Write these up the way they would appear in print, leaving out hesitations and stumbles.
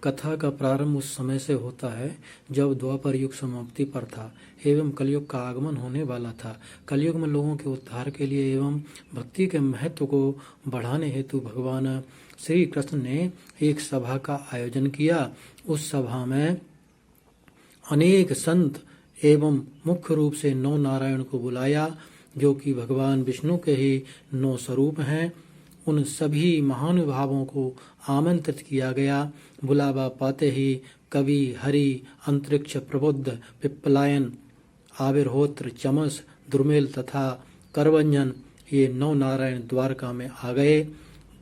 कथा का प्रारंभ उस समय से होता है जब द्वापर युग समाप्ति पर था एवं कलयुग का आगमन होने वाला था। कलयुग में लोगों के उद्धार के लिए एवं भक्ति के महत्व को बढ़ाने हेतु भगवान श्री कृष्ण ने एक सभा का आयोजन किया। उस सभा में अनेक संत एवं मुख्य रूप से 9 नारायण को बुलाया, जो कि भगवान विष्णु के ही 9 स्वरूप हैं। उन सभी महानुभावों को आमंत्रित किया गया। बुलावा पाते ही कवि, हरि, अंतरिक्ष प्रबुद्ध, पिप्पलायन, आविर्होत्र, चमस, दुर्मेल तथा करवंजन ये 9 नारायण द्वारका में आ गए।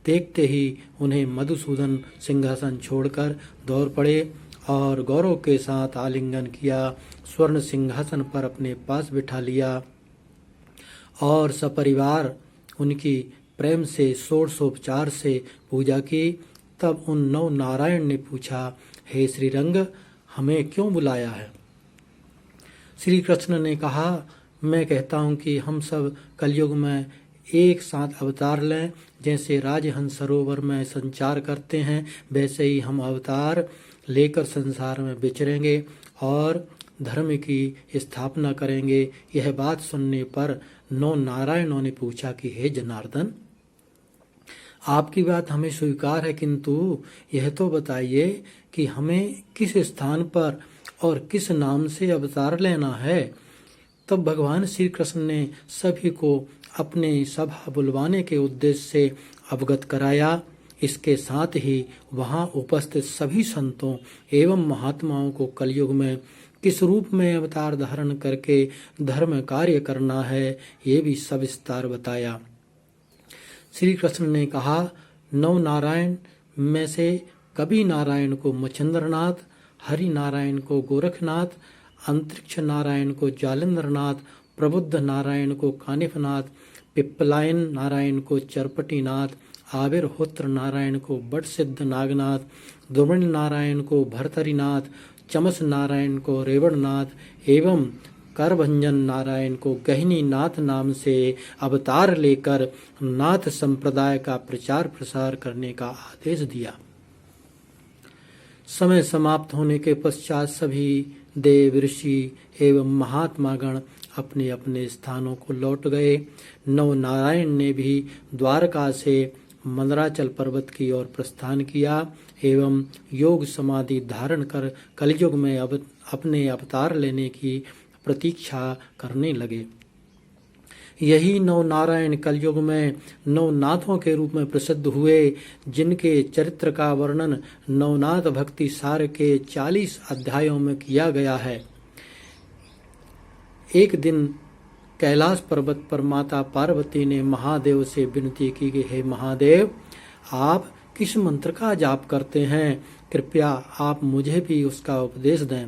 देखते ही उन्हें मधुसूदन सिंहासन छोड़कर दौड़ पड़े और गौरव के साथ आलिंगन किया, स्वर्ण सिंहासन पर अपने पास बिठा लिया और सपरिवार उनकी प्रेम से षोडशोपचार से पूजा की। तब उन 9 नारायण ने पूछा, हे श्रीरंग, हमें क्यों बुलाया है? श्री कृष्ण ने कहा, मैं कहता हूँ कि हम सब कलयुग में एक साथ अवतार लें। जैसे राजहंस सरोवर में संचार करते हैं, वैसे ही हम अवतार लेकर संसार में विचरेंगे और धर्म की स्थापना करेंगे। यह बात सुनने पर 9 नारायणों ने पूछा कि हे जनार्दन, आपकी बात हमें स्वीकार है, किंतु यह तो बताइए कि हमें किस स्थान पर और किस नाम से अवतार लेना है। तब भगवान श्री कृष्ण ने सभी को अपने सभा बुलवाने के उद्देश्य से अवगत कराया। इसके साथ ही वहां उपस्थित सभी संतों एवं महात्माओं को कलयुग में किस रूप में अवतार धारण करके धर्म कार्य करना है, ये भी सविस्तार बताया। श्री कृष्ण ने कहा, 9 नारायण में से कवि नारायण को मच्छिंद्रनाथ, हरि नारायण को गोरखनाथ, अंतरिक्ष नारायण को जालेंद्रनाथ, प्रबुद्ध नारायण को कानिफनाथ, पिप्पलायन नारायण को चरपटीनाथ, आविर्होत्र नारायण को बटसिद्ध नागनाथ, दुर्मण नारायण को भर्तरीनाथ, चमस नारायण को रेवणनाथ एवं करभंजन नारायण को गहनी नाथ नाम से अवतार लेकर नाथ संप्रदाय का प्रचार प्रसार करने का आदेश दिया। समय समाप्त होने के पश्चात सभी देव, ऋषि एवं महात्मागण अपने अपने स्थानों को लौट गए। 9 नारायण ने भी द्वारका से मंदराचल पर्वत की ओर प्रस्थान किया एवं योग समाधि धारण कर कलयुग में अपने अवतार लेने की प्रतीक्षा करने लगे। यही 9 नारायण कलयुग में 9 नाथों के रूप में प्रसिद्ध हुए, जिनके चरित्र का वर्णन नवनाथ भक्ति सार के 40 अध्यायों में किया गया है। एक दिन कैलाश पर्वत पर माता पार्वती ने महादेव से विनती की कि हे महादेव, आप किस मंत्र का जाप करते हैं? कृपया आप मुझे भी उसका उपदेश दें।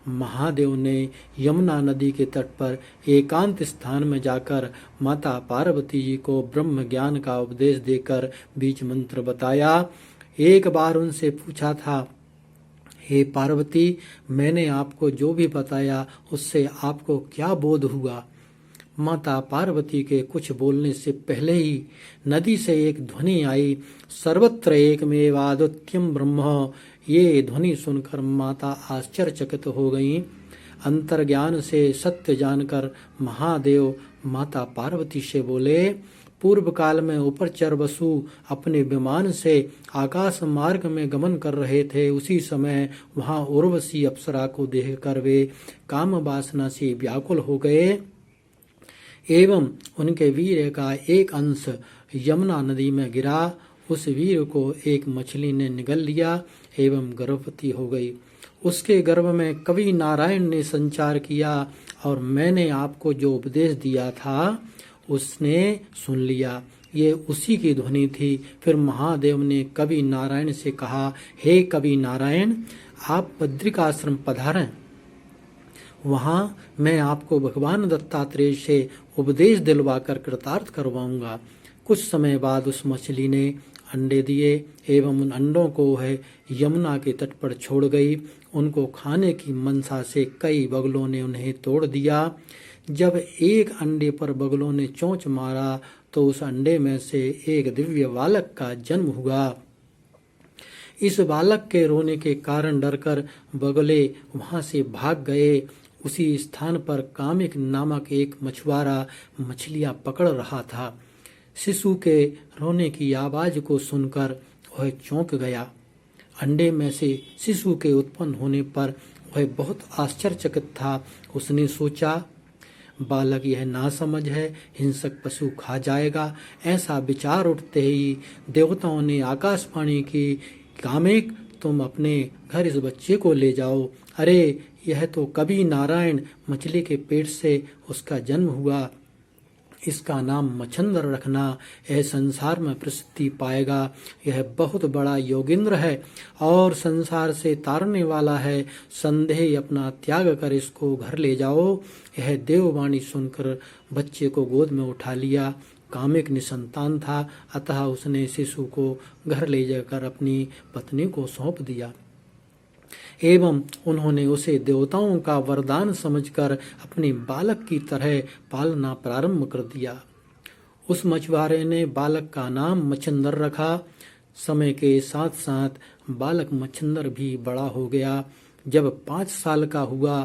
महादेव ने यमुना नदी के तट पर एकांत स्थान में जाकर माता पार्वती जी को ब्रह्म ज्ञान का उपदेश देकर बीज मंत्र बताया। एक बार उनसे पूछा था, हे पार्वती, मैंने आपको जो भी बताया उससे आपको क्या बोध हुआ? माता पार्वती के कुछ बोलने से पहले ही नदी से एक ध्वनि आई, सर्वत्र एकमेवाद्वितीयं ब्रह्म। ये ध्वनि सुनकर माता आश्चर्यचकित हो गईं। अंतर्ज्ञान से सत्य जानकर महादेव माता पार्वती से बोले, पूर्व काल में उपरचर वसु अपने विमान से आकाश मार्ग में गमन कर रहे थे। उसी समय वहां उर्वशी अप्सरा को देखकर वे काम वासना से व्याकुल हो गए एवं उनके वीर्य का एक अंश यमुना नदी में गिरा। उस वीर को एक मछली ने निगल लिया एवं गर्भवती हो गई। उसके गर्भ में कवि नारायण ने संचार किया और मैंने आपको जो उपदेश दिया था उसने सुन लिया। ये उसी की ध्वनि थी। फिर महादेव ने कवि नारायण से कहा, हे कवि नारायण, आप बद्रिकाश्रम पधारें। वहां मैं आपको भगवान दत्तात्रेय से उपदेश दिलवाकर कृतार्थ करवाऊंगा। कुछ समय बाद उस मछली ने अंडे दिए एवं उन अंडों को वह यमुना के तट पर छोड़ गई। उनको खाने की मनसा से कई बगलों ने उन्हें तोड़ दिया। जब एक अंडे पर बगलों ने चोंच मारा तो उस अंडे में से एक दिव्य बालक का जन्म हुआ। इस बालक के रोने के कारण डरकर बगुले वहां से भाग गए। उसी स्थान पर कामिक नामक एक मछुआरा मछलियां पकड़ रहा था। शिशु के रोने की आवाज को सुनकर वह चौंक गया। अंडे में से शिशु के उत्पन्न होने पर वह बहुत आश्चर्यचकित था। उसने सोचा, बालक यह नासमझ है, हिंसक पशु खा जाएगा। ऐसा विचार उठते ही देवताओं ने आकाशवाणी की, कामिक तुम अपने घर इस बच्चे को ले जाओ। अरे यह तो कभी नारायण मछली के पेट से उसका जन्म हुआ। इसका नाम मच्छंदर रखना, यह संसार में प्रसिद्धि पाएगा। यह बहुत बड़ा योगेंद्र है और संसार से तारने वाला है। संदेह अपना त्याग कर इसको घर ले जाओ। यह देववाणी सुनकर बच्चे को गोद में उठा लिया। कामिक निसंतान था, अतः उसने शिशु को घर ले जाकर अपनी पत्नी को सौंप दिया एवं उन्होंने उसे देवताओं का वरदान समझकर अपने बालक की तरह पालना प्रारंभ कर दिया। उस मछुआरे ने बालक का नाम मच्छंदर रखा। समय के साथ साथ बालक मच्छंदर भी बड़ा हो गया। जब 5 साल का हुआ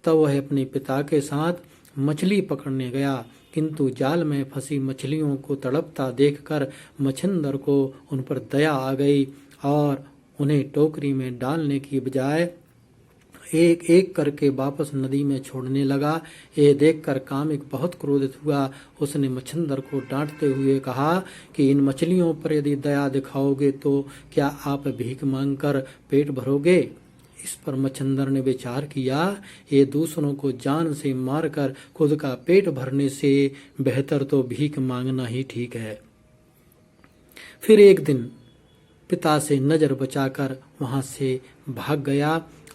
तब वह अपने पिता के साथ मछली पकड़ने गया, किंतु जाल में फंसी मछलियों को तड़पता देखकर मच्छंदर को उन पर दया आ गई और उन्हें टोकरी में डालने की बजाय एक एक करके वापस नदी में छोड़ने लगा। ये देखकर कामिक बहुत क्रोधित हुआ। उसने मच्छंदर को डांटते हुए कहा कि इन मछलियों पर यदि दया दिखाओगे तो क्या आप भीख मांगकर पेट भरोगे? इस पर मच्छंदर ने विचार किया, ये दूसरों को जान से मारकर खुद का पेट भरने से बेहतर तो भीख मांगना ही ठीक है। फिर एक दिन पिता से नजर बचाकर वहां से भाग गया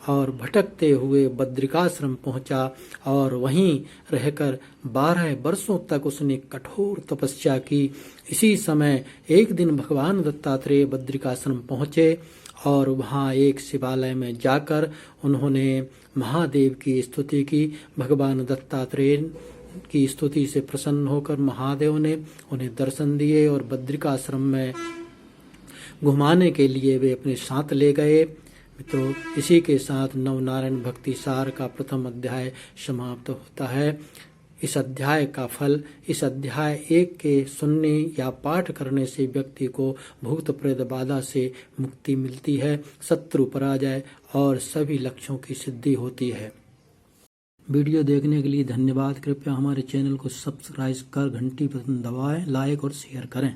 और भटकते हुए बद्रिकाश्रम पहुंचा और वहीं रहकर 12 वर्षों तक उसने कठोर तपस्या की। इसी समय एक दिन भगवान दत्तात्रेय बद्रिकाश्रम पहुंचे और वहां एक शिवालय में जाकर उन्होंने महादेव की स्तुति की। भगवान दत्तात्रेय की स्तुति से प्रसन्न होकर महादेव ने उन्हें दर्शन दिए और बद्रिकाश्रम में घुमाने के लिए वे अपने साथ ले गए। मित्रों, इसी के साथ नवनारायण भक्ति सार का प्रथम अध्याय समाप्त होता है। इस अध्याय का फल, इस अध्याय 1 के सुनने या पाठ करने से व्यक्ति को भूत प्रेत बाधा से मुक्ति मिलती है, शत्रु पराजय और सभी लक्ष्यों की सिद्धि होती है। वीडियो देखने के लिए धन्यवाद। कृपया हमारे चैनल को सब्सक्राइब कर घंटी बटन दबाएं, लाइक और शेयर करें।